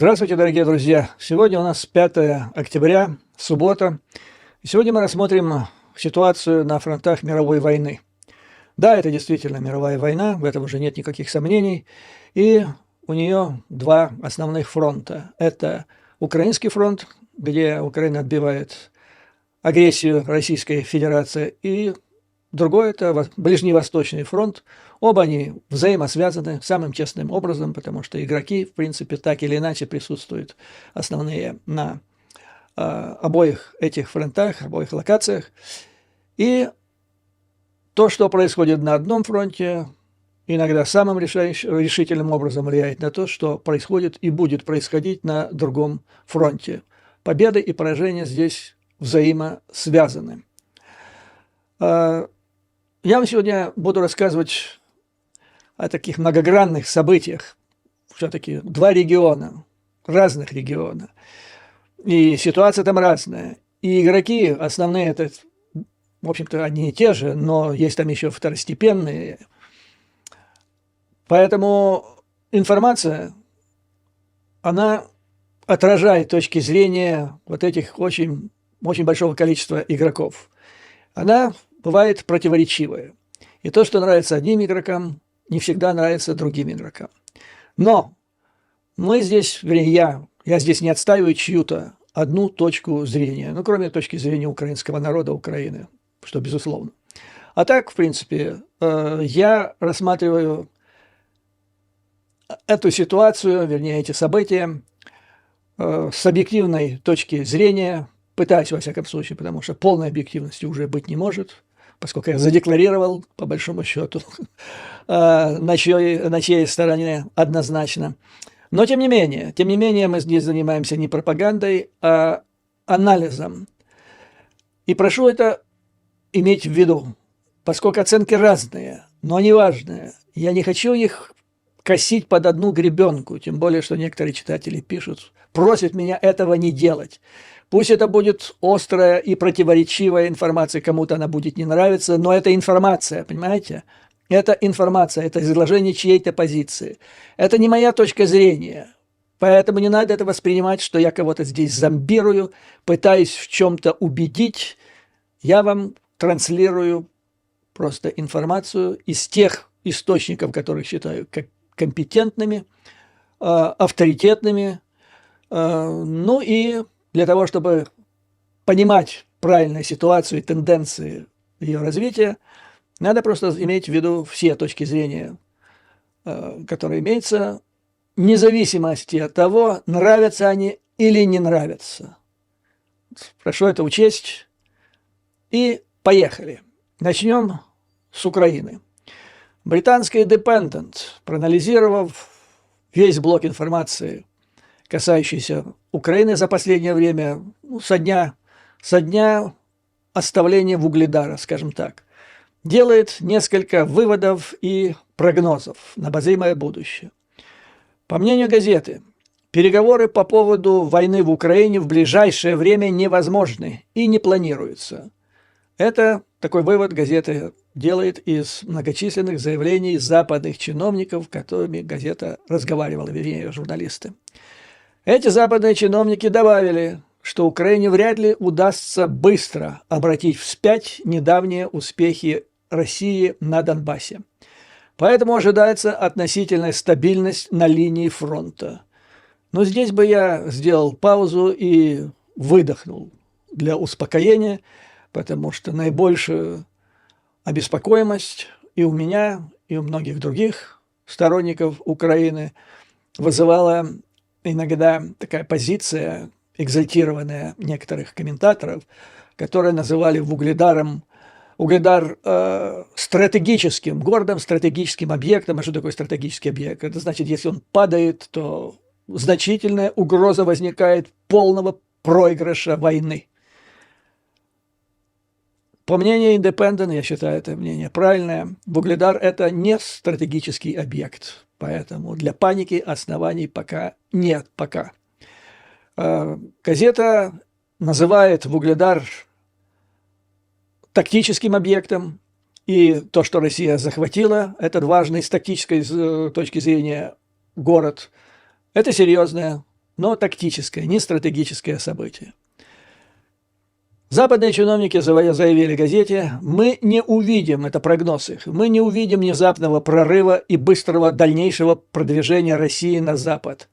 Здравствуйте, дорогие друзья! Сегодня у нас 5 октября, суббота. И сегодня мы рассмотрим ситуацию на фронтах мировой войны. Да, это действительно мировая война, в этом уже нет никаких сомнений. И у нее два основных фронта. Это Украинский фронт, где Украина отбивает агрессию Российской Федерации, и другой – это Ближневосточный фронт. Оба они взаимосвязаны самым честным образом, потому что игроки, в принципе, так или иначе присутствуют основные на обоих этих фронтах, обоих локациях. И то, что происходит на одном фронте, иногда самым решительным образом влияет на то, что происходит и будет происходить на другом фронте. Победы и поражения здесь взаимосвязаны. Я вам сегодня буду рассказывать о таких многогранных событиях. Все-таки два региона, разных региона. И ситуация там разная. И игроки основные, это, в общем-то, одни и те же, но есть там еще второстепенные. Поэтому информация, она отражает точки зрения вот этих очень большого количества игроков. Она бывает противоречивая. И то, что нравится одним игрокам, не всегда нравится другим игрокам. Но мы здесь, вернее, я здесь не отстаиваю чью-то одну точку зрения, ну, кроме точки зрения украинского народа, Украины, что безусловно. А так, в принципе, я рассматриваю эту ситуацию, вернее, эти события с объективной точки зрения, пытаюсь, во всяком случае, потому что полной объективности уже быть не может, поскольку я задекларировал, по большому счету, на чьей стороне однозначно. Но, тем не менее, мы здесь занимаемся не пропагандой, а анализом. И прошу это иметь в виду, поскольку оценки разные, но они важные. Я не хочу их косить под одну гребенку, тем более, что некоторые читатели пишут, просят меня этого не делать. Пусть это будет острая и противоречивая информация, кому-то она будет не нравиться, но это информация, понимаете? Это информация, это изложение чьей-то позиции. Это не моя точка зрения, поэтому не надо это воспринимать, что я кого-то здесь зомбирую, пытаюсь в чем-то убедить. Я вам транслирую просто информацию из тех источников, которых считаю компетентными, авторитетными, ну и для того, чтобы понимать правильную ситуацию и тенденции ее развития, надо просто иметь в виду все точки зрения, которые имеются, вне зависимости от того, нравятся они или не нравятся. Прошу это учесть. И поехали. Начнем с Украины. Британский Independent, проанализировав весь блок информации, касающийся Украины за последнее время, ну, со дня оставления Вугледара, скажем так, делает несколько выводов и прогнозов на обозримое будущее. По мнению газеты, переговоры по поводу войны в Украине в ближайшее время невозможны и не планируются. Это такой вывод газета делает из многочисленных заявлений западных чиновников, с которыми газета разговаривала, вернее, журналисты. Эти западные чиновники добавили, что Украине вряд ли удастся быстро обратить вспять недавние успехи России на Донбассе. Поэтому ожидается относительная стабильность на линии фронта. Но здесь бы я сделал паузу и выдохнул для успокоения, потому что наибольшую обеспокоенность и у меня, и у многих других сторонников Украины вызывала иногда такая позиция, экзальтированная некоторых комментаторов, которые называли Угледар стратегическим, городом, стратегическим объектом. А что такое стратегический объект? Это значит, если он падает, то значительная угроза возникает полного проигрыша войны. По мнению Independent, я считаю это мнение правильное, Вугледар – это не стратегический объект, поэтому для паники оснований пока нет. Газета называет Вугледар тактическим объектом, и то, что Россия захватила этот важный с тактической точки зрения город, это серьезная но тактическое, не стратегическое событие. Западные чиновники заявили газете: мы не увидим, это прогноз их, мы не увидим внезапного прорыва и быстрого дальнейшего продвижения России на Запад.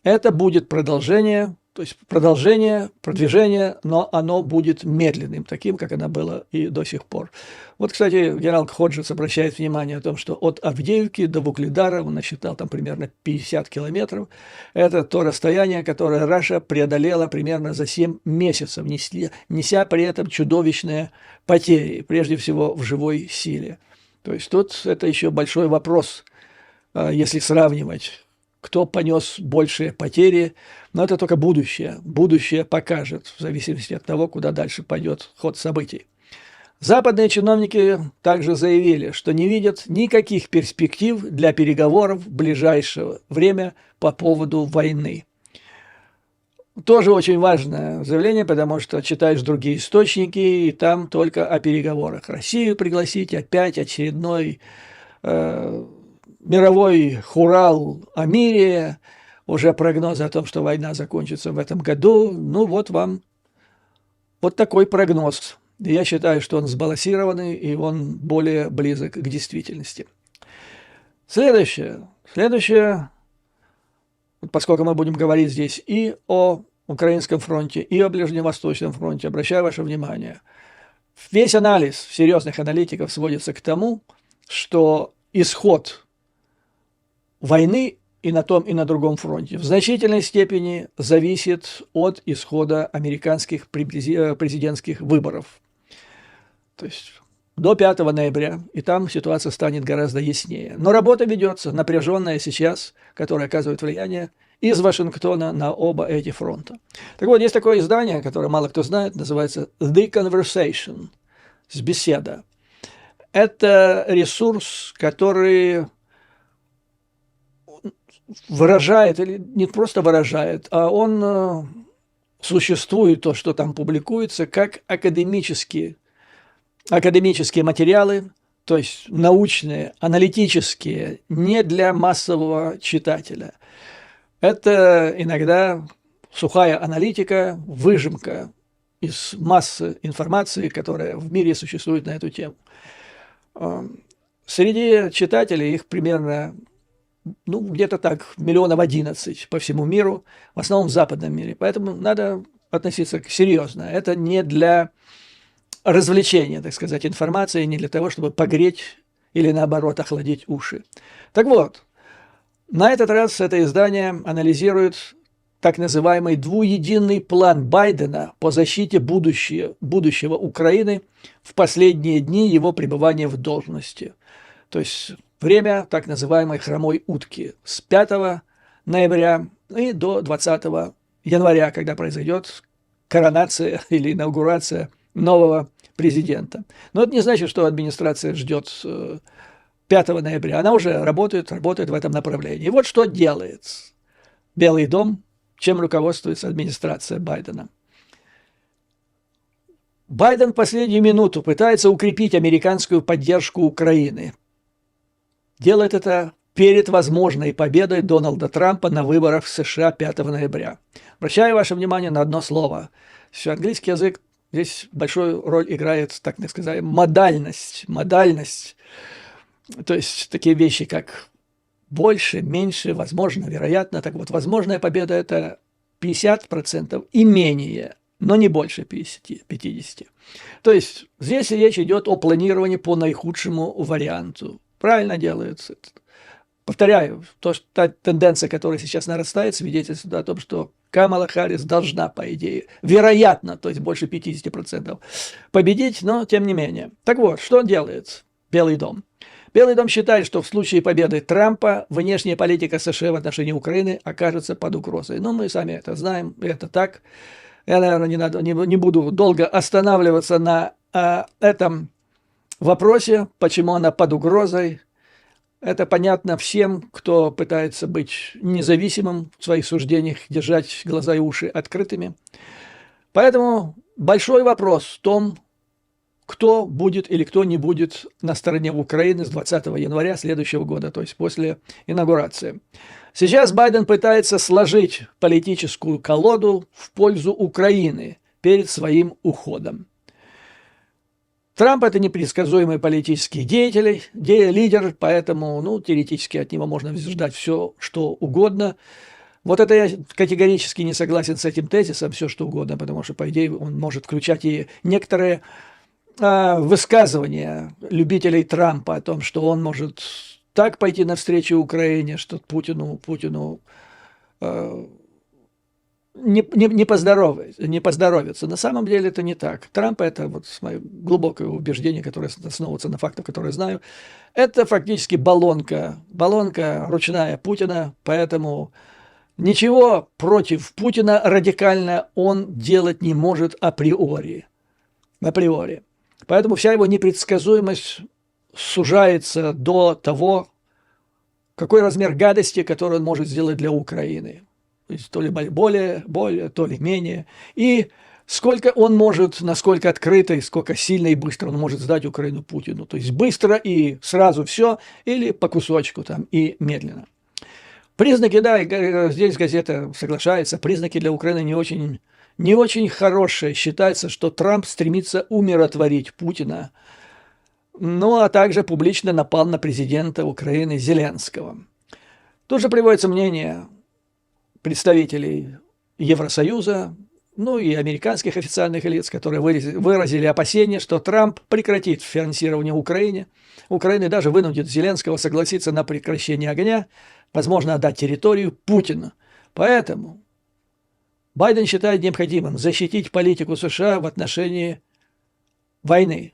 Это будет продолжение, то есть продвижение, но оно будет медленным, таким, как оно было и до сих пор. Вот, кстати, генерал Ходжес обращает внимание о том, что от Авдеевки до Вугледара, он насчитал там примерно 50 километров, это то расстояние, которое Раша преодолела примерно за 7 месяцев, неся при этом чудовищные потери, прежде всего в живой силе. То есть тут это еще большой вопрос, если сравнивать, кто понес большие потери, но это только будущее. Будущее покажет, в зависимости от того, куда дальше пойдет ход событий. Западные чиновники также заявили, что не видят никаких перспектив для переговоров в ближайшее время по поводу войны. Тоже очень важное заявление, потому что читаешь другие источники, и там только о переговорах. Россию пригласить, опять очередной мировой хурал о мире, уже прогнозы о том, что война закончится в этом году. Ну вот вам вот такой прогноз. Я считаю, что он сбалансированный, и он более близок к действительности. Следующее, поскольку мы будем говорить здесь и о Украинском фронте, и о Ближневосточном фронте, обращаю ваше внимание, весь анализ серьезных аналитиков сводится к тому, что исход войны и на том, и на другом фронте в значительной степени зависит от исхода американских президентских выборов. То есть до 5 ноября, и там ситуация станет гораздо яснее. Но работа ведется, напряженная сейчас, которая оказывает влияние из Вашингтона на оба эти фронта. Так вот, есть такое издание, которое мало кто знает, называется The Conversation, беседа. Это ресурс, который выражает, или не просто выражает, а он существует, то, что там публикуется, как академические материалы, то есть научные, аналитические, не для массового читателя. Это иногда сухая аналитика, выжимка из массы информации, которая в мире существует на эту тему. Среди читателей их примерно, где-то так, 11 миллионов по всему миру, в основном в западном мире. Поэтому надо относиться серьезно. Это не для развлечения, так сказать, информации, не для того, чтобы погреть или, наоборот, охладить уши. Так вот, на этот раз это издание анализирует так называемый двуединый план Байдена по защите будущего Украины в последние дни его пребывания в должности. То есть время так называемой хромой утки с 5 ноября и до 20 января, когда произойдет коронация или инаугурация нового президента. Но это не значит, что администрация ждет 5 ноября. Она уже работает в этом направлении. И вот что делает Белый дом, чем руководствуется администрация Байдена. Байден в последнюю минуту пытается укрепить американскую поддержку Украины. Делает это перед возможной победой Дональда Трампа на выборах в США 5 ноября. Обращаю ваше внимание на одно слово. Все, английский язык здесь большую роль играет, так сказать, модальность. То есть такие вещи, как больше, меньше, возможно, вероятно. Так вот, возможная победа – это 50% и менее, но не больше 50. То есть здесь речь идет о планировании по наихудшему варианту. Правильно делается. Повторяю, та тенденция, которая сейчас нарастает, свидетельствует о том, что Камала Харрис должна, по идее, вероятно, то есть больше 50% победить, но тем не менее. Так вот, что делает Белый дом? Белый дом считает, что в случае победы Трампа внешняя политика США в отношении Украины окажется под угрозой. Но мы сами это знаем, это так. Я, наверное, не буду долго останавливаться на этом вопросе, почему она под угрозой. Это понятно всем, кто пытается быть независимым в своих суждениях, держать глаза и уши открытыми. Поэтому большой вопрос в том, кто будет или кто не будет на стороне Украины с 20 января следующего года, то есть после инаугурации. Сейчас Байден пытается сложить политическую колоду в пользу Украины перед своим уходом. Трамп – это непредсказуемый политический деятель, лидер, поэтому, теоретически от него можно ждать все, что угодно. Вот это я категорически не согласен с этим тезисом, все что угодно, потому что, по идее, он может включать и некоторые высказывания любителей Трампа о том, что он может так пойти навстречу Украине, что Путину не поздоровится. На самом деле это не так. Трамп – это мое глубокое убеждение, которое основывается на фактах, которые знаю. Это фактически баллонка ручная Путина, поэтому ничего против Путина радикально он делать не может априори. Поэтому вся его непредсказуемость сужается до того, какой размер гадости, который он может сделать для Украины. То есть то ли более, то ли менее. И сколько он может, насколько открыто, и сколько сильно и быстро он может сдать Украину Путину. То есть быстро и сразу все, или по кусочку там и медленно. Признаки, да, здесь газета соглашается, признаки для Украины не очень хорошие. Считается, что Трамп стремится умиротворить Путина, а также публично напал на президента Украины Зеленского. Тут же приводится мнение представителей Евросоюза, и американских официальных лиц, которые выразили опасения, что Трамп прекратит финансирование Украины, даже вынудит Зеленского согласиться на прекращение огня, возможно, отдать территорию Путину. Поэтому Байден считает необходимым защитить политику США в отношении войны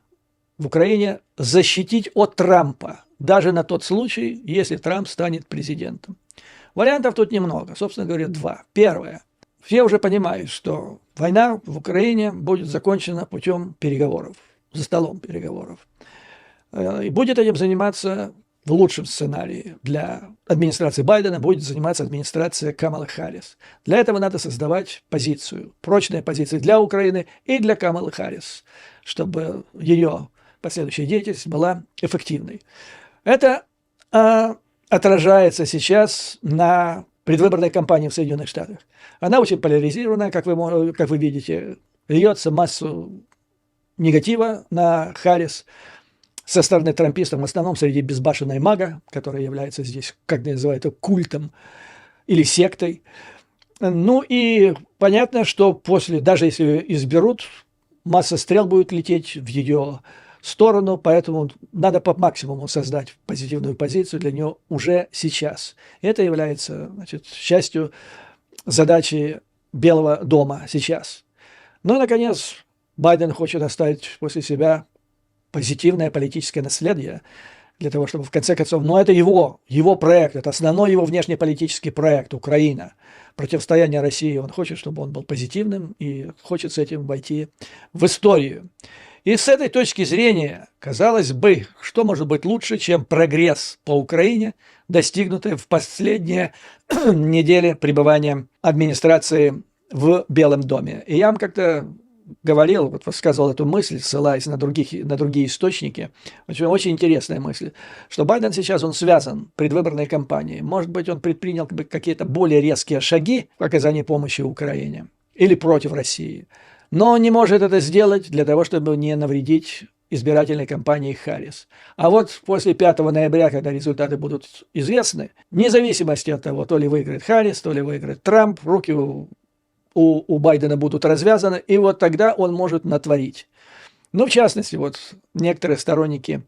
в Украине, защитить от Трампа, даже на тот случай, если Трамп станет президентом. Вариантов тут немного, собственно говоря, два. Первое. Все уже понимают, что война в Украине будет закончена путем переговоров, за столом переговоров. И будет этим заниматься, в лучшем сценарии, для администрации Байдена будет заниматься администрация Камалы Харрис. Для этого надо создавать позицию, прочные позиции для Украины и для Камалы Харрис, чтобы ее последующая деятельность была эффективной. Это отражается сейчас на предвыборной кампании в Соединенных Штатах. Она очень поляризирована, как вы видите, льется массу негатива на Харрис со стороны трампистов, в основном среди безбашенной МАГА, которая является здесь, как называют, культом или сектой. И понятно, что даже если ее изберут, масса стрел будет лететь в ее сторону, поэтому надо по максимуму создать позитивную позицию для нее уже сейчас. Это является, частью задачи Белого дома сейчас. Наконец, Байден хочет оставить после себя позитивное политическое наследие для того, чтобы в конце концов, это его проект, это основной его внешнеполитический проект Украина, противостояние России. Он хочет, чтобы он был позитивным и хочет с этим войти в историю. И с этой точки зрения, казалось бы, что может быть лучше, чем прогресс по Украине, достигнутый в последние недели пребывания администрации в Белом доме. И я вам как-то говорил, высказывал эту мысль, ссылаясь на другие источники. Очень интересная мысль, что Байден сейчас он связан предвыборной кампанией. Может быть, он предпринял какие-то более резкие шаги в оказании помощи Украине или против России. Но он не может это сделать для того, чтобы не навредить избирательной кампании Харрис. А вот после 5 ноября, когда результаты будут известны, вне зависимости от того, то ли выиграет Харрис, то ли выиграет Трамп, руки у Байдена будут развязаны, и вот тогда он может натворить. В частности, некоторые сторонники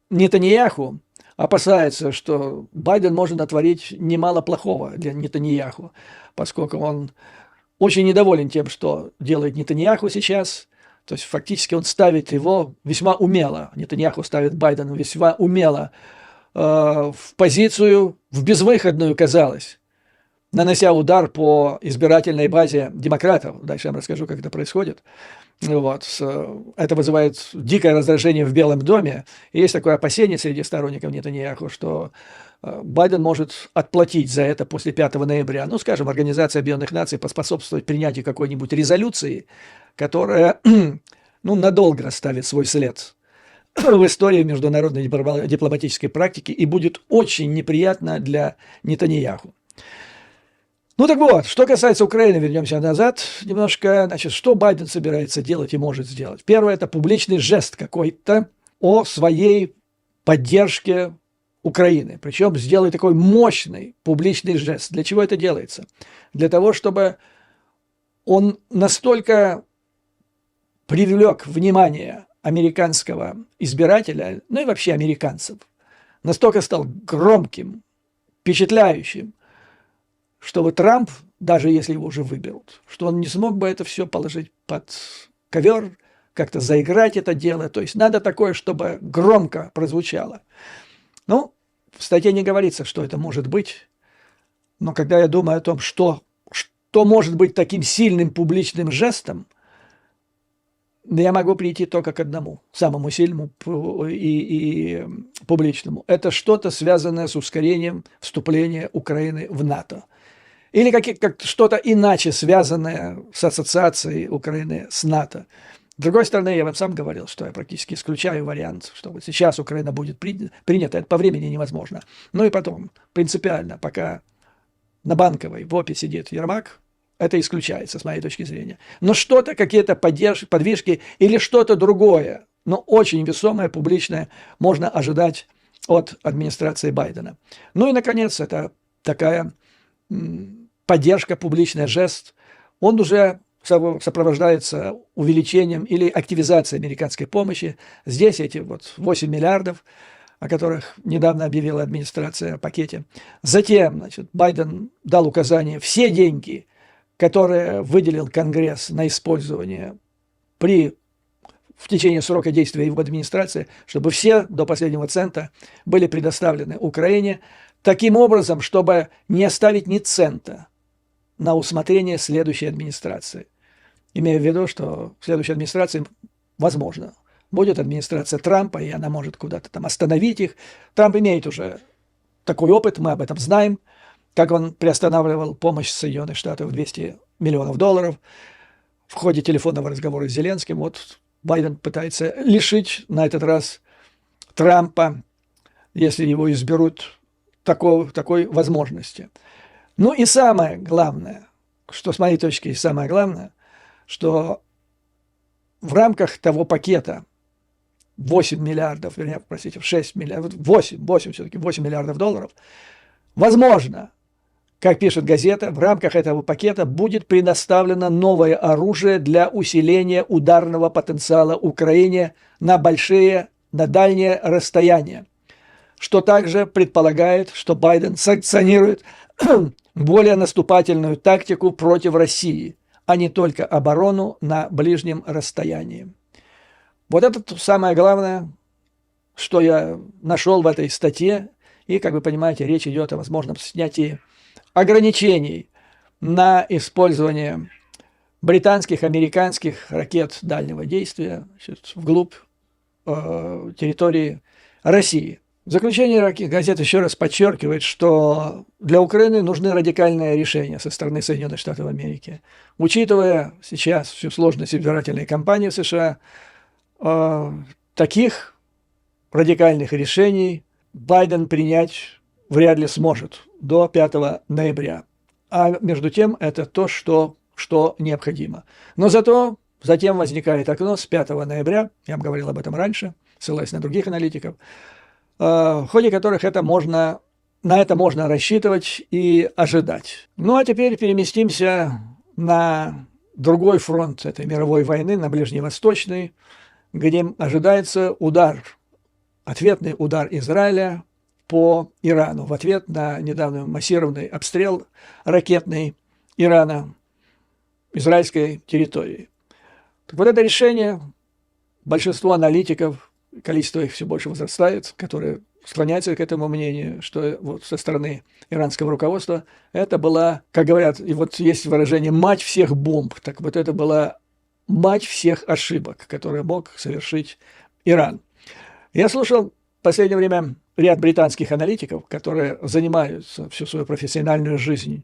Нетаньяху опасаются, что Байден может натворить немало плохого для Нетаньяху, поскольку он очень недоволен тем, что делает Нетаньяху сейчас. То есть фактически он ставит его весьма умело, Нетаньяху ставит Байдена весьма умело в позицию, в безвыходную, казалось, нанося удар по избирательной базе демократов. Дальше я вам расскажу, как это происходит. Это вызывает дикое раздражение в Белом доме. И есть такое опасение среди сторонников Нетаньяху, что Байден может отплатить за это после 5 ноября. Скажем, Организация Объединенных Наций поспособствовать принятию какой-нибудь резолюции, которая ну, надолго оставит свой след в истории международной дипломатической практики и будет очень неприятно для Нетаньяху. Ну так вот, что касается Украины, вернемся назад немножко. Значит, что Байден собирается делать и может сделать? Первое – это публичный жест какой-то о своей поддержке Украины. Причем сделать такой мощный публичный жест. Для чего это делается? Для того, чтобы он настолько привлек внимание американского избирателя, ну и вообще американцев, настолько стал громким, впечатляющим, чтобы Трамп, даже если его уже выберут, что он не смог бы это все положить под ковер, как-то заиграть это дело. То есть надо такое, чтобы громко прозвучало. Ну, в статье не говорится, что это может быть, но когда я думаю о том, что может быть таким сильным публичным жестом, я могу прийти только к одному, самому сильному и публичному. Это что-то связанное с ускорением вступления Украины в НАТО. Или как что-то иначе связанное с ассоциацией Украины с НАТО. С другой стороны, я вам сам говорил, что я практически исключаю вариант, что вот сейчас Украина будет принята. Это по времени невозможно. Ну и потом, принципиально, пока на Банковой в ОПе сидит Ермак, это исключается, с моей точки зрения. Но что-то, какие-то подвижки или что-то другое, но очень весомое, публичное, можно ожидать от администрации Байдена. Ну и, наконец, это такая поддержка, публичный жест. Он уже сопровождается увеличением или активизацией американской помощи. Здесь эти вот 8 миллиардов, о которых недавно объявила администрация о пакете. Затем, значит, Байден дал указание все деньги, которые выделил Конгресс на использование в течение срока действия его администрации, чтобы все до последнего цента были предоставлены Украине, таким образом, чтобы не оставить ни цента на усмотрение следующей администрации. Имея в виду, что в следующей администрации, возможно, будет администрация Трампа, и она может куда-то там остановить их. Трамп имеет уже такой опыт, мы об этом знаем, как он приостанавливал помощь Соединенных Штатов в $200 миллионов в ходе телефонного разговора с Зеленским. Вот Байден пытается лишить на этот раз Трампа, если его изберут, такой возможности. Ну и самое главное, что с моей точки зрения самое главное, что в рамках того пакета 8 миллиардов, вернее, простите, 6 миллиардов, 8 все-таки, 8 миллиардов долларов, возможно, как пишет газета, в рамках этого пакета будет предоставлено новое оружие для усиления ударного потенциала Украине на дальние расстояния, что также предполагает, что Байден санкционирует более наступательную тактику против России, а не только оборону на ближнем расстоянии. Вот это самое главное, что я нашел в этой статье. И, как вы понимаете, речь идет о возможном снятии ограничений на использование британских, американских ракет дальнего действия вглубь территории России. В заключение газета еще раз подчеркивает, что для Украины нужны радикальные решения со стороны Соединенных Штатов Америки. Учитывая сейчас всю сложность избирательной кампании в США, таких радикальных решений Байден принять вряд ли сможет до 5 ноября. А между тем это то, что необходимо. Но затем возникает окно с 5 ноября, я вам говорил об этом раньше, ссылаясь на других аналитиков, в ходе которых на это можно рассчитывать и ожидать. Ну а теперь переместимся на другой фронт этой мировой войны, на Ближневосточный, где ожидается ответный удар Израиля по Ирану в ответ на недавний массированный обстрел ракетный Ирана израильской территории. Так вот это решение, большинство аналитиков, количество их все больше возрастает, которые склоняются к этому мнению, что вот со стороны иранского руководства это была, как говорят, и вот есть выражение «мать всех бомб», так вот это была мать всех ошибок, которые мог совершить Иран. Я слушал в последнее время ряд британских аналитиков, которые занимаются всю свою профессиональную жизнь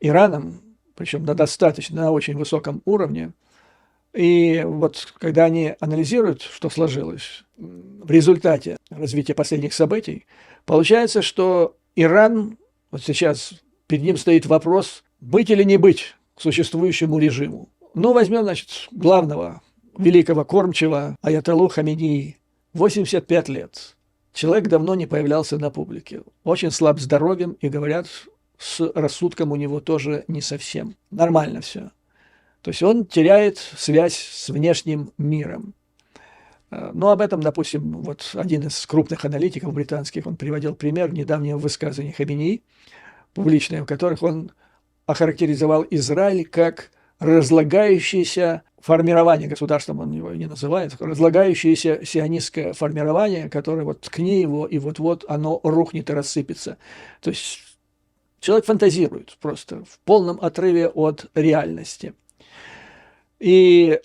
Ираном, причем на очень высоком уровне, И вот когда они анализируют, что сложилось в результате развития последних событий, получается, что Иран, вот сейчас перед ним стоит вопрос, быть или не быть существующему режиму. Ну, возьмем, значит, главного великого кормчего аятоллу Хаминеи, 85 лет. Человек давно не появлялся на публике, очень слаб здоровьем, и, говорят, с рассудком у него тоже не совсем. Нормально все. То есть он теряет связь с внешним миром. Но об этом, допустим, вот один из крупных аналитиков британских, он приводил пример недавнего высказывания Хаминеи, публичное, в которых он охарактеризовал Израиль как разлагающееся формирование, государством он его не называет, разлагающееся сионистское формирование, которое вот ткни его, и вот-вот оно рухнет и рассыпется. То есть человек фантазирует просто в полном отрыве от реальности. И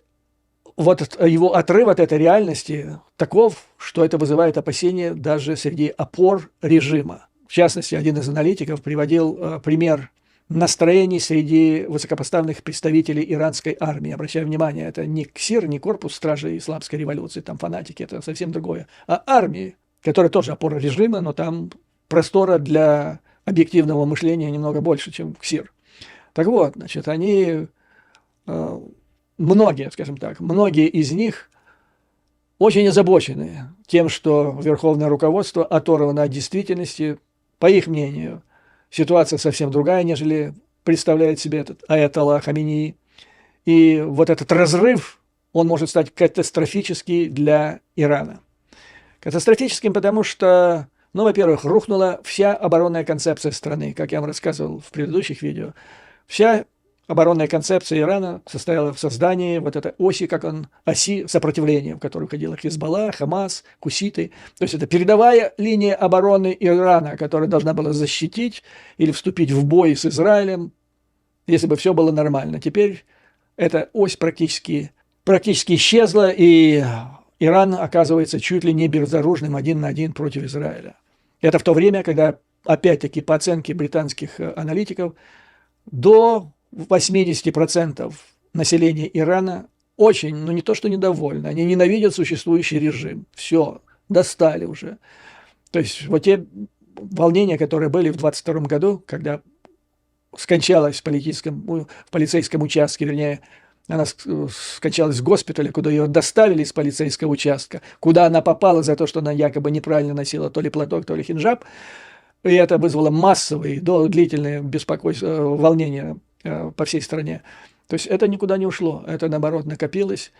вот его отрыв от этой реальности таков, что это вызывает опасения даже среди опор режима. В частности, один из аналитиков приводил пример настроений среди высокопоставленных представителей иранской армии. Обращаю внимание, это не КСИР, не корпус стражей исламской революции, там фанатики, это совсем другое, а армии, которая тоже опора режима, но там простора для объективного мышления немного больше, чем КСИР. Так вот, значит, они, многие, скажем так, многие из них очень озабочены тем, что верховное руководство оторвано от действительности. По их мнению, ситуация совсем другая, нежели представляет себе этот аятолла Хаминеи. И вот этот разрыв, он может стать катастрофический для Ирана. Катастрофическим, потому что, ну, во-первых, рухнула вся оборонная концепция страны, как я вам рассказывал в предыдущих видео. Вся оборонная концепция Ирана состояла в создании вот этой оси, оси сопротивления, в которую входила Хизбалла, Хамас, Куситы. То есть это передовая линия обороны Ирана, которая должна была защитить или вступить в бой с Израилем, если бы все было нормально. Теперь эта ось практически исчезла, и Иран оказывается чуть ли не безоружным 1 на 1 против Израиля. Это в то время, когда, опять-таки, по оценке британских аналитиков, до 80% населения Ирана очень, ну не то что недовольны, они ненавидят существующий режим. Все, достали уже. То есть вот те волнения, которые были в 22 году, когда скончалась в полицейском участке, вернее, она скончалась в госпитале, куда ее доставили из полицейского участка, куда она попала за то, что она якобы неправильно носила то ли платок, то ли хиджаб. И это вызвало массовые, длительные беспокойства, волнения по всей стране. То есть это никуда не ушло, это, наоборот, накопилось.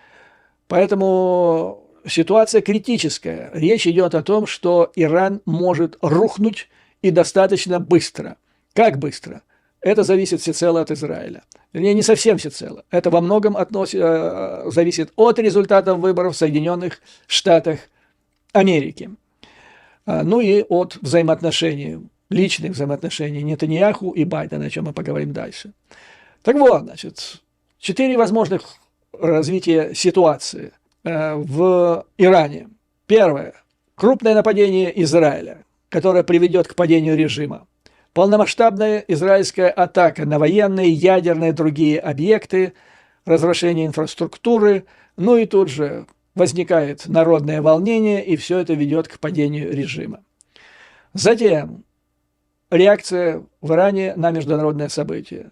Поэтому ситуация критическая. Речь идет о том, что Иран может рухнуть и достаточно быстро. Как быстро? Это зависит всецело от Израиля. Вернее, не совсем всецело. Это во многом зависит от результатов выборов в Соединенных Штатах Америки. Ну и от взаимоотношений, личных взаимоотношений Нетаньяху и Байдена, о чем мы поговорим дальше. Так вот, значит, 4 возможных развития ситуации в Иране. Первое. Крупное нападение Израиля, которое приведет к падению режима. Полномасштабная израильская атака на военные, ядерные и другие объекты, разрушение инфраструктуры, ну и тут же возникает народное волнение, и все это ведет к падению режима. Затем реакция в Иране на международное событие,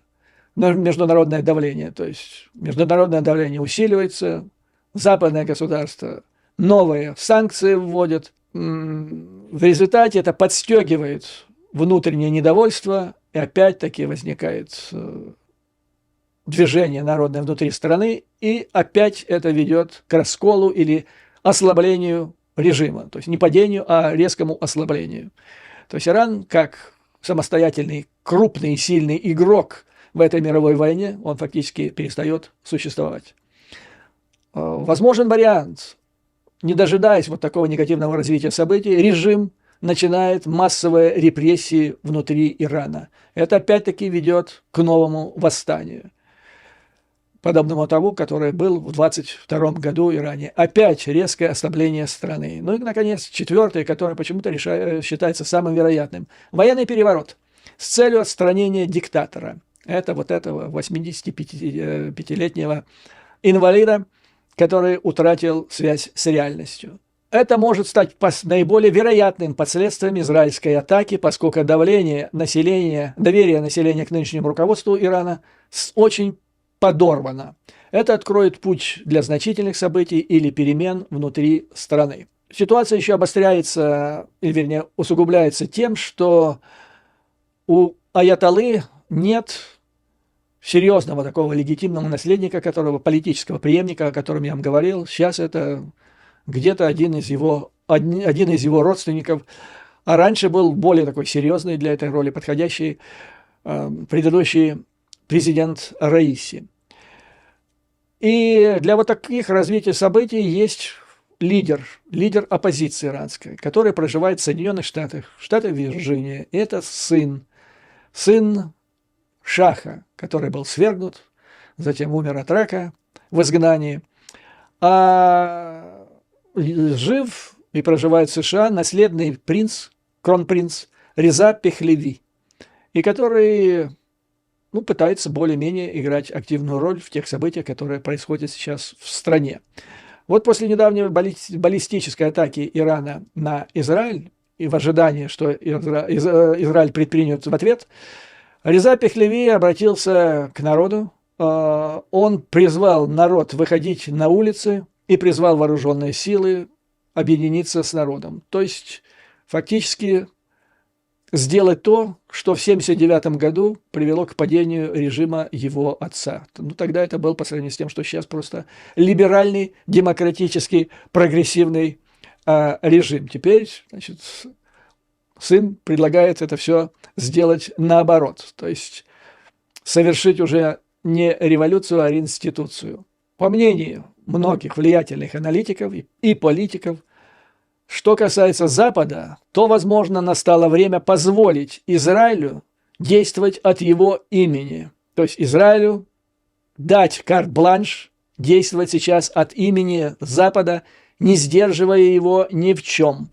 на международное давление. То есть международное давление усиливается, западное государство новые санкции вводят. В результате это подстегивает внутреннее недовольство, и опять-таки возникает движение народное внутри страны, и опять это ведет к расколу или ослаблению режима. То есть не падению, а резкому ослаблению. То есть Иран, как самостоятельный, крупный, сильный игрок в этой мировой войне, он фактически перестает существовать. Возможен вариант, не дожидаясь вот такого негативного развития событий, режим начинает массовые репрессии внутри Ирана. Это опять-таки ведет к новому восстанию, подобному тому, который был в 22 году в Иране. Опять резкое ослабление страны. Ну и, наконец, 4, которое почему-то считается самым вероятным. Военный переворот с целью отстранения диктатора. Это вот этого 85-летнего инвалида, который утратил связь с реальностью. Это может стать наиболее вероятным последствием израильской атаки, поскольку доверие населения к нынешнему руководству Ирана очень подорвано. Это откроет путь для значительных событий или перемен внутри страны. Ситуация еще обостряется, или вернее усугубляется тем, что у аятоллы нет серьезного такого легитимного наследника, политического преемника, о котором я вам говорил. Сейчас это где-то один из его родственников, а раньше был более такой серьезный для этой роли подходящий предыдущий президент Раиси. И для вот таких развития событий есть лидер оппозиции иранской, который проживает в Соединенных Штатах, в штате Вирджиния. И это сын Шаха, который был свергнут, затем умер от рака в изгнании. А жив и проживает в США наследный кронпринц Реза Пехлеви, и который пытается более-менее играть активную роль в тех событиях, которые происходят сейчас в стране. Вот после недавней баллистической атаки Ирана на Израиль, и в ожидании, что Израиль предпримет в ответ, Реза Пехлеви обратился к народу. Он призвал народ выходить на улицы и призвал вооруженные силы объединиться с народом. То есть фактически сделать то, что в 1979 году привело к падению режима его отца. Тогда это был, по сравнению с тем, что сейчас, просто либеральный, демократический, прогрессивный режим. Теперь, значит, сын предлагает это все сделать наоборот. То есть совершить уже не революцию, а реинституцию. По мнению многих влиятельных аналитиков и политиков, что касается Запада, то, возможно, настало время позволить Израилю действовать от его имени. То есть Израилю дать карт-бланш, действовать сейчас от имени Запада, не сдерживая его ни в чем.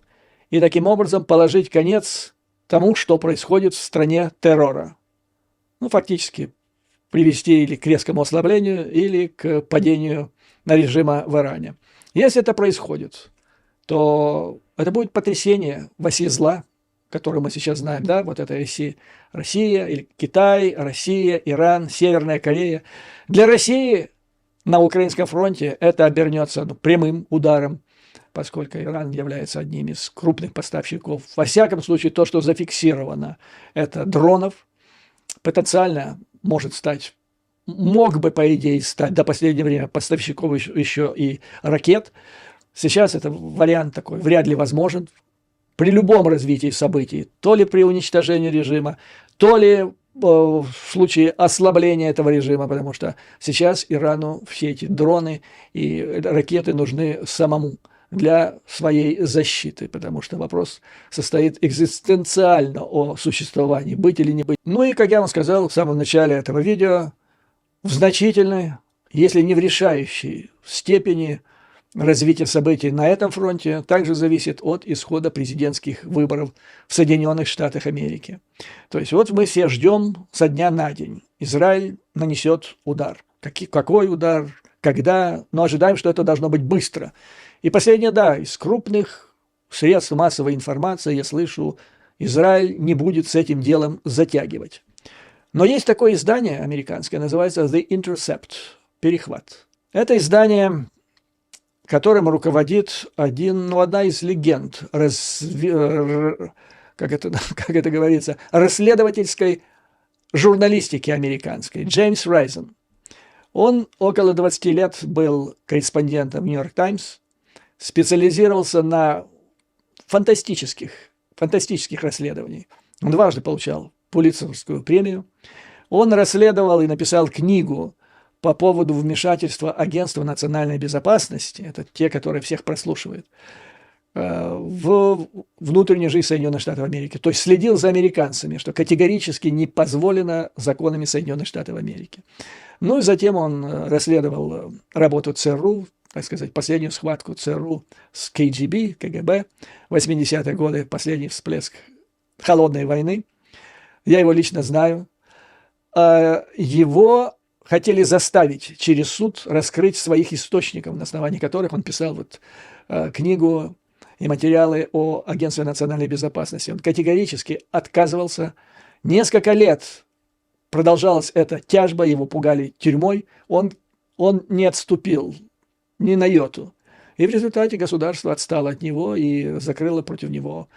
И таким образом положить конец тому, что происходит в стране террора. Фактически привести или к резкому ослаблению, или к падению режима в Иране. Если это происходит, то это будет потрясение в оси зла, которую мы сейчас знаем, да, вот этой оси Россия, или Китай, Россия, Иран, Северная Корея. Для России на украинском фронте это обернется прямым ударом, поскольку Иран является одним из крупных поставщиков. Во всяком случае, то, что зафиксировано, это дронов, потенциально мог бы, по идее, стать до последнего времени поставщиком еще и ракет. Сейчас это вариант такой вряд ли возможен при любом развитии событий, то ли при уничтожении режима, то ли в случае ослабления этого режима, потому что сейчас Ирану все эти дроны и ракеты нужны самому для своей защиты, потому что вопрос состоит экзистенциально о существовании, быть или не быть. И, как я вам сказал в самом начале этого видео, в значительной, если не в решающей степени развитие событий на этом фронте также зависит от исхода президентских выборов в Соединенных Штатах Америки. То есть вот мы все ждем со дня на день. Израиль нанесет удар. Какой удар, когда, но ожидаем, что это должно быть быстро. И последнее, да, из крупных средств массовой информации я слышу, Израиль не будет с этим делом затягивать. Но есть такое издание американское, называется The Intercept, «Перехват». Это издание, которым руководит одна из легенд, как это говорится, расследовательской журналистики американской, Джеймс Райзен. Он около 20 лет был корреспондентом «Нью-Йорк Таймс», специализировался на фантастических расследованиях. Он дважды получал Пулитцеровскую премию. Он расследовал и написал книгу по поводу вмешательства Агентства национальной безопасности, это те, которые всех прослушивают, в внутреннюю жизнь Соединенных Штатов Америки. То есть следил за американцами, что категорически не позволено законами Соединенных Штатов Америки. И затем он расследовал работу ЦРУ, так сказать, последнюю схватку ЦРУ с КГБ, 80-е годы, последний всплеск холодной войны. Я его лично знаю. Его хотели заставить через суд раскрыть своих источников, на основании которых он писал вот, книгу и материалы о Агентстве национальной безопасности. Он категорически отказывался. Несколько лет продолжалась эта тяжба, его пугали тюрьмой. Он не отступил ни на йоту. И в результате государство отстало от него и закрыло против него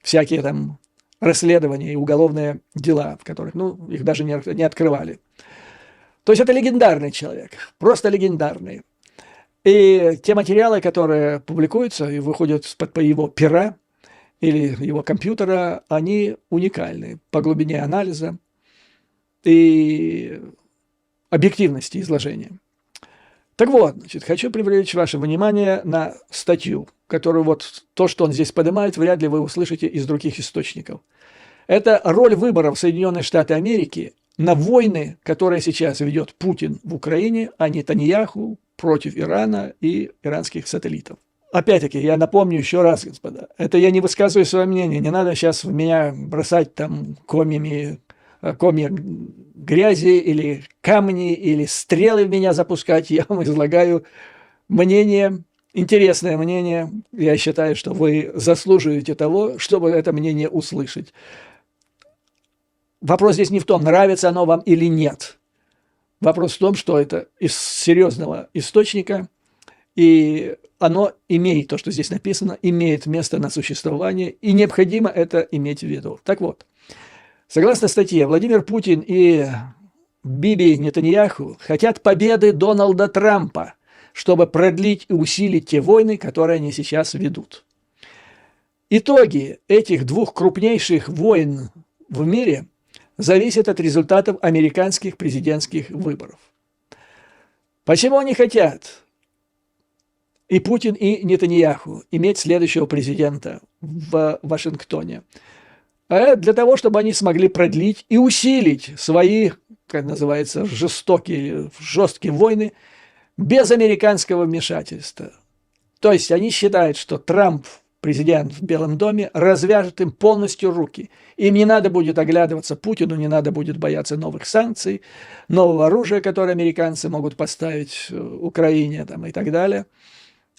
всякие там расследования и уголовные дела, в которых, их даже не открывали. То есть это легендарный человек, просто легендарный. И те материалы, которые публикуются и выходят из-под его пера или его компьютера, они уникальны по глубине анализа и объективности изложения. Так вот, значит, хочу привлечь ваше внимание на статью, которую вот то, что он здесь поднимает, вряд ли вы услышите из других источников. Это роль выборов в Соединенные Штаты Америки на войны, которые сейчас ведет Путин в Украине, а Нетаньяху против Ирана и иранских сателлитов. Опять-таки, я напомню еще раз, господа, это я не высказываю свое мнение, не надо сейчас в меня бросать там комья грязи или камни, или стрелы в меня запускать. Я вам излагаю мнение, интересное мнение. Я считаю, что вы заслуживаете того, чтобы это мнение услышать. Вопрос здесь не в том, нравится оно вам или нет. Вопрос в том, что это из серьезного источника, и оно имеет, то, что здесь написано, имеет место на существование, и необходимо это иметь в виду. Так вот, согласно статье, Владимир Путин и Биби Нетаньяху хотят победы Дональда Трампа, чтобы продлить и усилить те войны, которые они сейчас ведут. Итоги этих двух крупнейших войн в мире зависят от результатов американских президентских выборов. Почему они хотят, и Путин, и Нетаньяху, иметь следующего президента в Вашингтоне? Для того, чтобы они смогли продлить и усилить свои, как называется, жесткие войны без американского вмешательства. То есть они считают, что Трамп, президент в Белом доме, развяжет им полностью руки. Им не надо будет оглядываться Путину, не надо будет бояться новых санкций, нового оружия, которое американцы могут поставить Украине там, и так далее.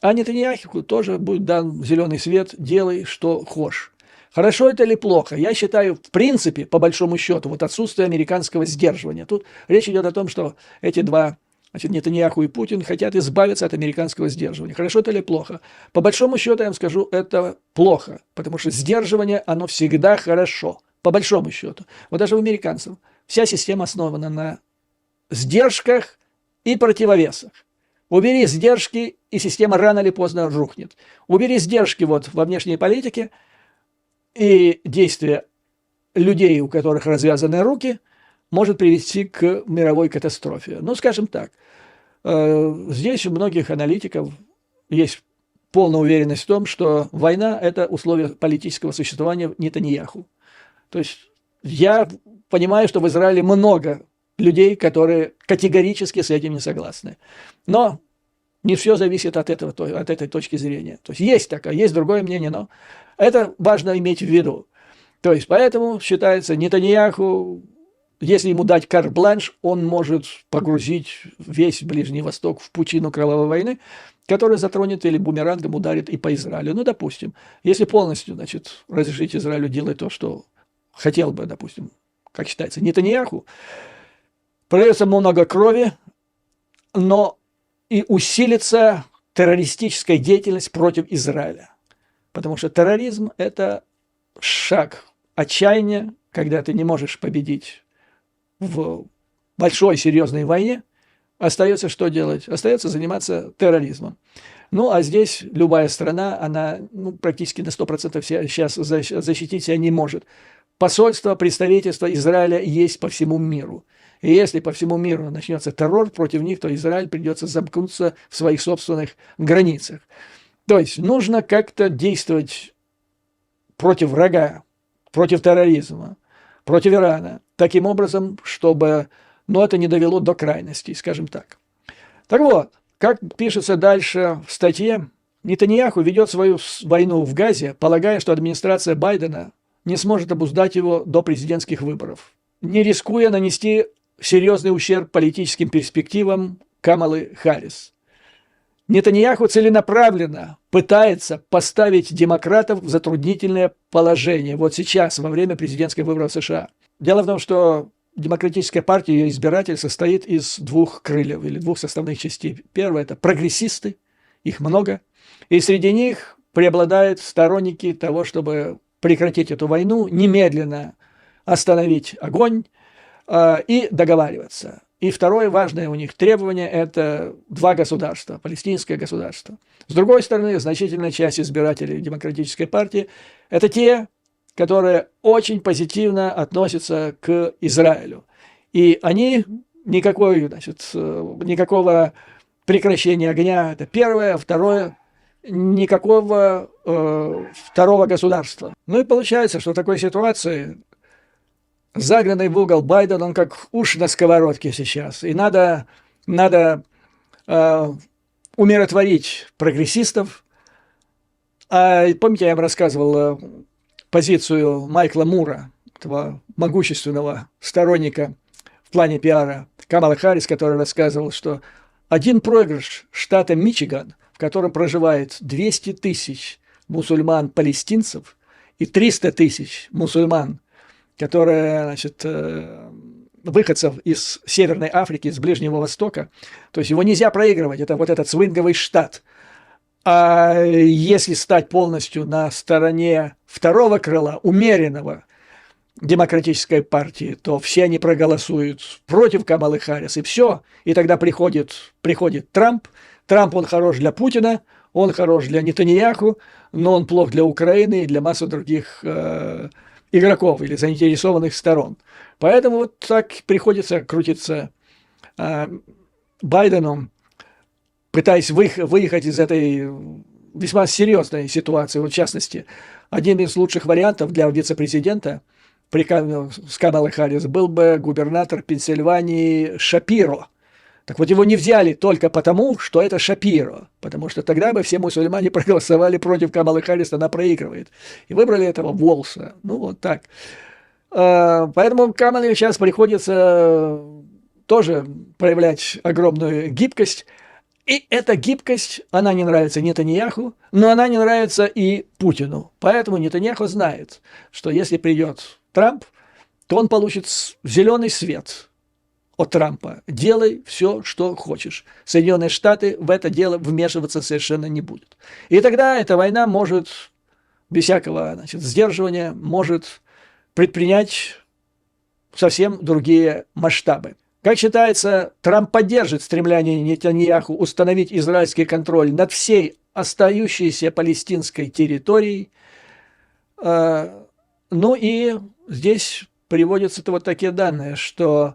А Нетаньяху тоже будет дан зеленый свет, делай, что хочешь. Хорошо это или плохо? Я считаю, в принципе, по большому счету, вот отсутствие американского сдерживания. Тут речь идет о том, что эти два, значит, Нетаньяху и Путин хотят избавиться от американского сдерживания. Хорошо это или плохо? По большому счету, я вам скажу, это плохо, потому что сдерживание, оно всегда хорошо, по большому счету. Вот даже у американцев вся система основана на сдержках и противовесах. Убери сдержки, и система рано или поздно рухнет. Убери сдержки вот во внешней политике, и действия людей, у которых развязаны руки, может привести к мировой катастрофе. Ну, скажем так, здесь у многих аналитиков есть полная уверенность в том, что война – это условие политического существования Нетаньяху. То есть я понимаю, что в Израиле много людей, которые категорически с этим не согласны. Но не все зависит от этой точки зрения. То есть такое, есть другое мнение, но это важно иметь в виду. То есть поэтому считается, Нетаньяху, если ему дать карт-бланш, он может погрузить весь Ближний Восток в пучину кровавой войны, которая затронет или бумерангом ударит и по Израилю. Ну, допустим, если полностью, значит, разрешить Израилю делать то, что хотел бы, допустим, как считается, Нетаньяху, прольется много крови, но и усилится террористическая деятельность против Израиля. Потому что терроризм – это шаг отчаяния, когда ты не можешь победить в большой серьезной войне, остается что делать? Остается заниматься терроризмом. Ну, а здесь любая страна, она практически на 100% сейчас защитить себя не может. Посольство, представительство Израиля есть по всему миру. И если по всему миру начнется террор против них, то Израиль придется замкнуться в своих собственных границах. То есть нужно как-то действовать против врага, против терроризма, против Ирана, таким образом, чтобы это не довело до крайностей, скажем так. Так вот, как пишется дальше в статье, Нетаньяху ведет свою войну в Газе, полагая, что администрация Байдена не сможет обуздать его до президентских выборов, не рискуя нанести серьезный ущерб политическим перспективам Камалы Харрис. Нетаньяху целенаправленно пытается поставить демократов в затруднительное положение вот сейчас, во время президентских выборов США. Дело в том, что Демократическая партия, ее избиратель, состоит из двух крыльев или двух составных частей. Первое – это прогрессисты, их много, и среди них преобладают сторонники того, чтобы прекратить эту войну, немедленно остановить огонь и договариваться. И второе важное у них требование – это два государства, палестинское государство. С другой стороны, значительная часть избирателей Демократической партии – это те, которые очень позитивно относятся к Израилю. И они никакого прекращения огня – это первое, второе – никакого второго государства. Ну и получается, что в такой ситуации загнанный в угол Байден, он как уж на сковородке сейчас. И надо умиротворить прогрессистов. Помните, я вам рассказывал позицию Майкла Мура, этого могущественного сторонника в плане пиара Камалы Харрис, который рассказывал, что один проигрыш штата Мичиган, в котором проживает 200 тысяч мусульман-палестинцев и 300 тысяч мусульман, которые, значит, выходцев из Северной Африки, из Ближнего Востока, то есть его нельзя проигрывать, это вот этот свинговый штат. А если стать полностью на стороне второго крыла, умеренного Демократической партии, то все они проголосуют против Камалы Харрис, и все. И тогда приходит Трамп. Трамп, он хорош для Путина, он хорош для Нетаньяху, но он плох для Украины и для массы других игроков или заинтересованных сторон. Поэтому вот так приходится крутиться Байдену, пытаясь выехать из этой весьма серьезной ситуации. Вот в частности, один из лучших вариантов для вице-президента с Камалой Харрис был бы губернатор Пенсильвании Шапиро. Так вот, его не взяли только потому, что это Шапиро, потому что тогда бы все мусульмане проголосовали против Камалы Харрис, она проигрывает. И выбрали этого Волса. Ну, вот так. Поэтому Камале сейчас приходится тоже проявлять огромную гибкость. И эта гибкость, она не нравится Нетаньяху, но она не нравится и Путину. Поэтому Нетаньяху знает, что если придет Трамп, то он получит зеленый свет от Трампа. Делай все, что хочешь. Соединенные Штаты в это дело вмешиваться совершенно не будут. И тогда эта война может, без всякого, значит, сдерживания, может предпринять совсем другие масштабы. Как считается, Трамп поддержит стремление Нетаньяху установить израильский контроль над всей остающейся палестинской территорией. Ну и здесь приводятся вот такие данные, что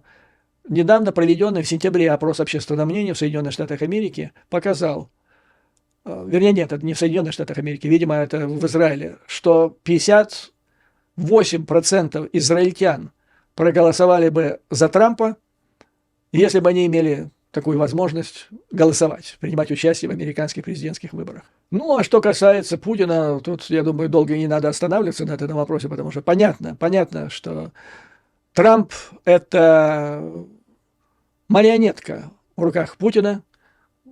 недавно проведенный в сентябре опрос общественного мнения в Соединенных Штатах Америки показал, вернее, нет, это не в Соединенных Штатах Америки, видимо, это в Израиле, что 58% израильтян проголосовали бы за Трампа, если бы они имели такую возможность голосовать, принимать участие в американских президентских выборах. Ну, а что касается Путина, тут, я думаю, долго не надо останавливаться на этом вопросе, потому что понятно, что Трамп – это марионетка в руках Путина,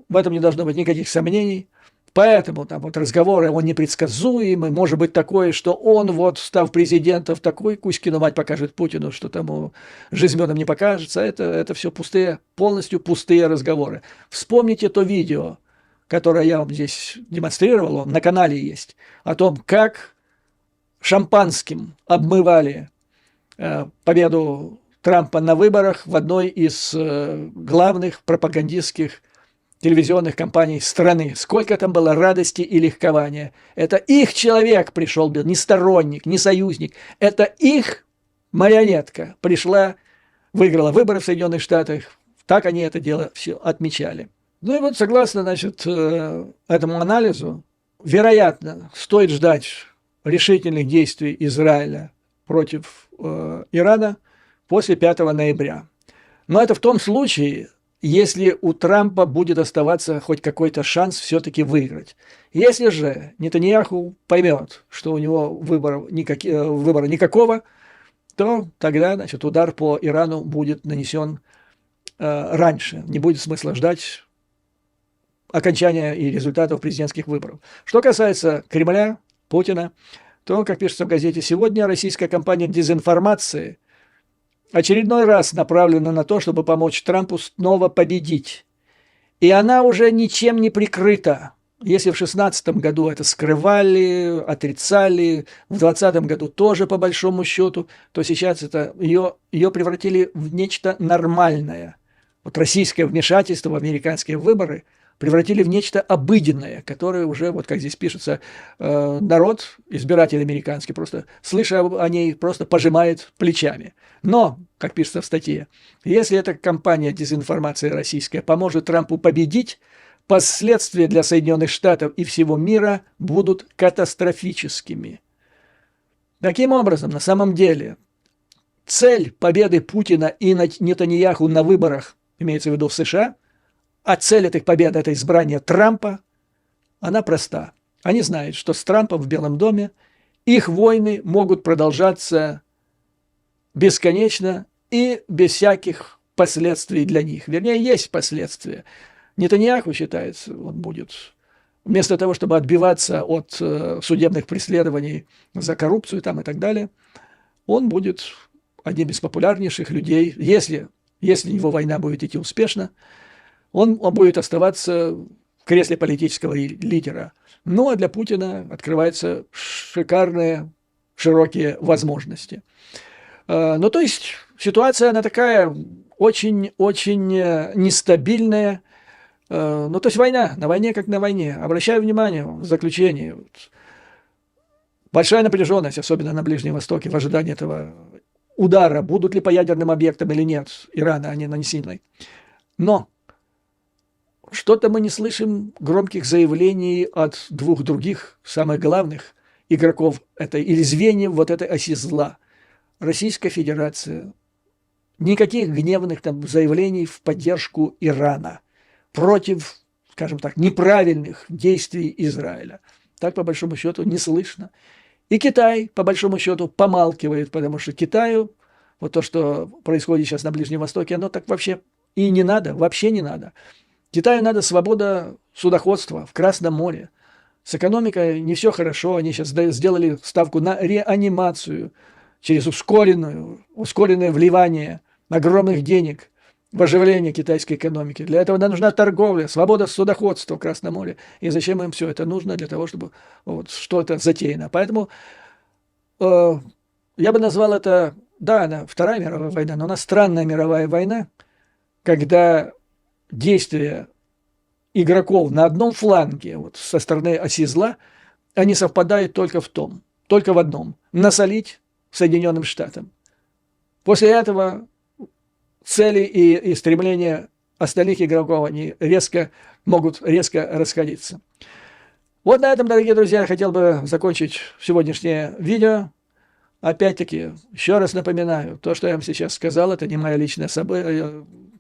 в этом не должно быть никаких сомнений. Поэтому там вот разговоры, он непредсказуемый, может быть такое, что он вот, став президентом, такой Кузькину мать покажет Путину, что тому жизненным не покажется. Это все пустые, полностью пустые разговоры. Вспомните то видео, которое я вам здесь демонстрировал, он на канале есть, о том, как шампанским обмывали победу Трампа на выборах в одной из главных пропагандистских телевизионных компаний страны. Сколько там было радости и легкования. Это их человек пришел, не сторонник, не союзник. Это их марионетка пришла, выиграла выборы в Соединенных Штатах. Так они это дело все отмечали. Ну и вот согласно, значит, этому анализу, вероятно, стоит ждать решительных действий Израиля против Ирана после 5 ноября. Но это в том случае, если у Трампа будет оставаться хоть какой-то шанс все-таки выиграть. Если же Нетаньяху поймет, что у него выбора никакого, то тогда, значит, удар по Ирану будет нанесен раньше. Не будет смысла ждать окончания и результатов президентских выборов. Что касается Кремля, Путина, то, как пишется в газете, сегодня российская кампания дезинформации очередной раз направлена на то, чтобы помочь Трампу снова победить. И она уже ничем не прикрыта. Если в 2016 году это скрывали, отрицали, в 2020 году тоже по большому счету, то сейчас это ее превратили в нечто нормальное. Вот российское вмешательство в американские выборы превратили в нечто обыденное, которое уже, вот как здесь пишется, народ, избиратель американский, просто, слыша о ней, просто пожимает плечами. Но, как пишется в статье, если эта кампания дезинформации российская поможет Трампу победить, последствия для Соединенных Штатов и всего мира будут катастрофическими. Таким образом, на самом деле, цель победы Путина и Нетаньяху на выборах, имеется в виду в США, а цель этой победы – это избрание Трампа, она проста. Они знают, что с Трампом в Белом доме их войны могут продолжаться бесконечно и без всяких последствий для них. Вернее, есть последствия. Нетаньяху, считается, он будет, вместо того, чтобы отбиваться от судебных преследований за коррупцию там и так далее, он будет одним из популярнейших людей, если его война будет идти успешно, он будет оставаться в кресле политического лидера. Ну, а для Путина открываются шикарные, широкие возможности. Ну, то есть ситуация, она такая очень-очень нестабильная. Ну, то есть война, на войне как на войне. Обращаю внимание в заключение. Большая напряженность, особенно на Ближнем Востоке, в ожидании этого удара, будут ли по ядерным объектам или нет Ирана, они нанесены. Но что-то мы не слышим громких заявлений от двух других, самых главных игроков этой, или звеньев вот этой оси зла. Российская Федерация. Никаких гневных там заявлений в поддержку Ирана против, скажем так, неправильных действий Израиля. Так, по большому счету, не слышно. И Китай, по большому счету, помалкивает, потому что Китаю, вот то, что происходит сейчас на Ближнем Востоке, оно так вообще и не надо, вообще не надо. Китаю надо свобода судоходства в Красном море. С экономикой не все хорошо, они сейчас сделали ставку на реанимацию через ускоренное вливание огромных денег в оживление китайской экономики. Для этого нам нужна торговля, свобода судоходства в Красном море. И зачем им все это нужно? Для того, чтобы вот что-то затеяно. Поэтому я бы назвал это, да, она Вторая мировая война, но она странная мировая война, когда действия игроков на одном фланге, вот со стороны оси зла, они совпадают только в одном – насолить Соединенным Штатам. После этого цели и стремления остальных игроков, они могут резко расходиться. Вот на этом, дорогие друзья, я хотел бы закончить сегодняшнее видео. Опять-таки, еще раз напоминаю, то, что я вам сейчас сказал, это не моя личная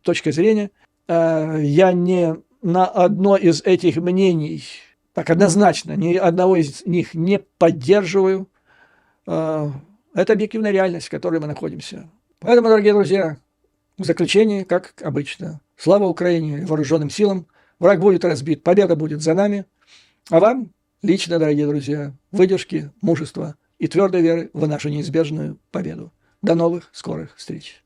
точка зрения. Я не на одно из этих мнений, так однозначно, ни одного из них не поддерживаю. Это объективная реальность, в которой мы находимся. Поэтому, дорогие друзья, в заключение, как обычно, слава Украине, вооруженным силам, враг будет разбит, победа будет за нами, а вам лично, дорогие друзья, выдержки, мужества и твердой веры в нашу неизбежную победу. До новых скорых встреч!